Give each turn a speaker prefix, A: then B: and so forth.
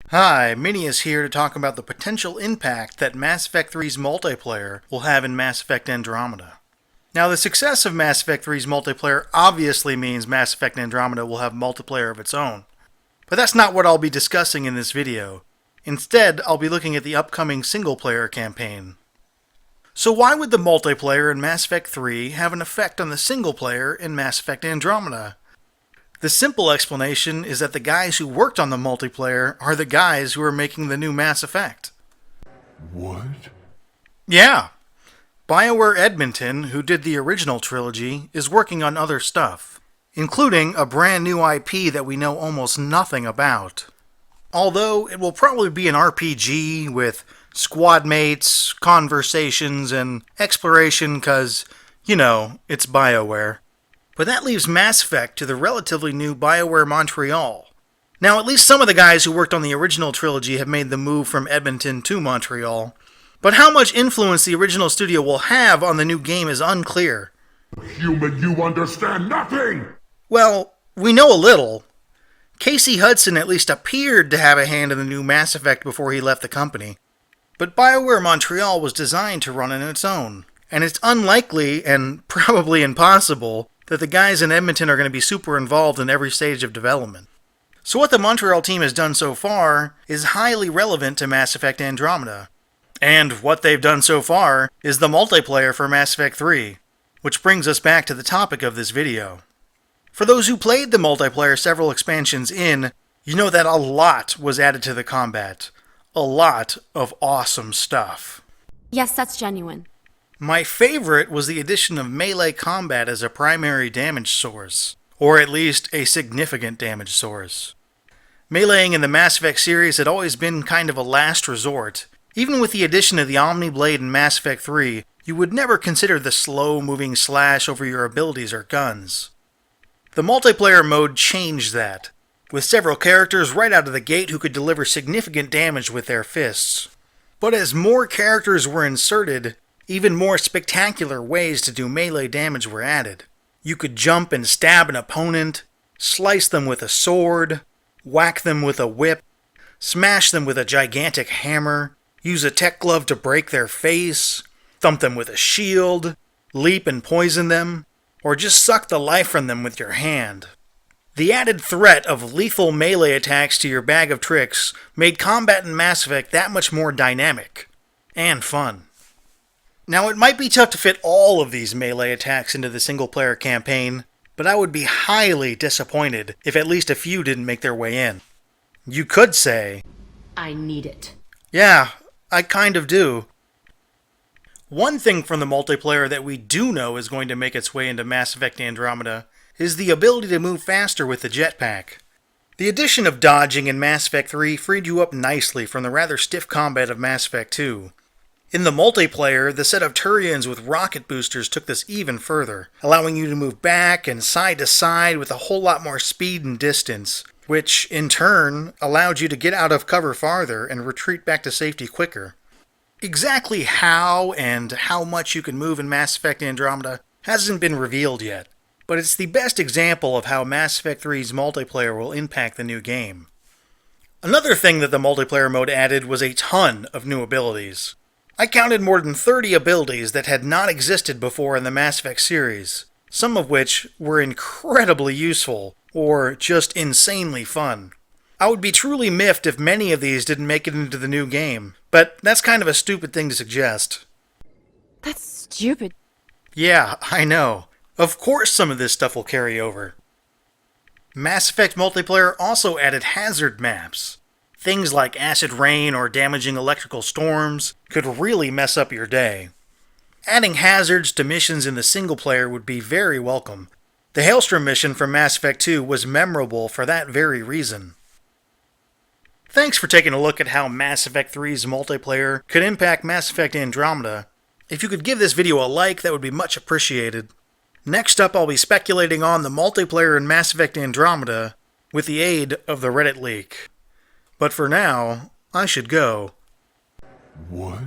A: Hi, Minnie is here to talk about the potential impact that Mass Effect 3's multiplayer will have in Mass Effect Andromeda. Now, the success of Mass Effect 3's multiplayer obviously means Mass Effect Andromeda will have multiplayer of its own. But that's not what I'll be discussing in this video. Instead, I'll be looking at the upcoming single-player campaign. So why would the multiplayer in Mass Effect 3 have an effect on the single-player in Mass Effect Andromeda? The simple explanation is that the guys who worked on the multiplayer are the guys who are making the new Mass Effect.
B: What?
A: Yeah. BioWare Edmonton, who did the original trilogy, is working on other stuff, including a brand new IP that we know almost nothing about. Although it will probably be an RPG with squad mates, conversations, and exploration because, it's BioWare. But that leaves Mass Effect to the relatively new BioWare Montreal. Now, at least some of the guys who worked on the original trilogy have made the move from Edmonton to Montreal. But how much influence the original studio will have on the new game is unclear.
B: Human, you understand nothing!
A: Well, we know a little. Casey Hudson at least appeared to have a hand in the new Mass Effect before he left the company. But BioWare Montreal was designed to run on its own, and it's unlikely, and probably impossible, that the guys in Edmonton are going to be super involved in every stage of development. So what the Montreal team has done so far is highly relevant to Mass Effect Andromeda. And what they've done so far is the multiplayer for Mass Effect 3, which brings us back to the topic of this video. For those who played the multiplayer several expansions in, you know that a lot was added to the combat. A lot of awesome stuff.
C: Yes, that's genuine.
A: My favorite was the addition of melee combat as a primary damage source, or at least a significant damage source. Meleeing in the Mass Effect series had always been kind of a last resort. Even with the addition of the Omni Blade in Mass Effect 3, you would never consider the slow-moving slash over your abilities or guns. The multiplayer mode changed that, with several characters right out of the gate who could deliver significant damage with their fists. But as more characters were inserted, even more spectacular ways to do melee damage were added. You could jump and stab an opponent, slice them with a sword, whack them with a whip, smash them with a gigantic hammer, use a tech glove to break their face, thump them with a shield, leap and poison them, or just suck the life from them with your hand. The added threat of lethal melee attacks to your bag of tricks made combat in Mass Effect that much more dynamic and fun. Now, it might be tough to fit all of these melee attacks into the single-player campaign, but I would be highly disappointed if at least a few didn't make their way in. You could say,
C: I need it.
A: yeah, I kind of do. One thing from the multiplayer that we do know is going to make its way into Mass Effect Andromeda is the ability to move faster with the jetpack. The addition of dodging in Mass Effect 3 freed you up nicely from the rather stiff combat of Mass Effect 2. In the multiplayer, the set of Turians with rocket boosters took this even further, allowing you to move back and side to side with a whole lot more speed and distance, which, in turn, allowed you to get out of cover farther and retreat back to safety quicker. Exactly how and how much you can move in Mass Effect Andromeda hasn't been revealed yet, but it's the best example of how Mass Effect 3's multiplayer will impact the new game. Another thing that the multiplayer mode added was a ton of new abilities. I counted more than 30 abilities that had not existed before in the Mass Effect series, some of which were incredibly useful, or just insanely fun. I would be truly miffed if many of these didn't make it into the new game, but that's kind of a stupid thing to suggest.
C: That's stupid.
A: Yeah, I know. Of course some of this stuff will carry over. Mass Effect multiplayer also added hazard maps. Things like acid rain or damaging electrical storms could really mess up your day. Adding hazards to missions in the single player would be very welcome. The Hailstorm mission from Mass Effect 2 was memorable for that very reason. Thanks for taking a look at how Mass Effect 3's multiplayer could impact Mass Effect Andromeda. If you could give this video a like, that would be much appreciated. Next up, I'll be speculating on the multiplayer in Mass Effect Andromeda with the aid of the Reddit leak. But for now, I should go.
B: What?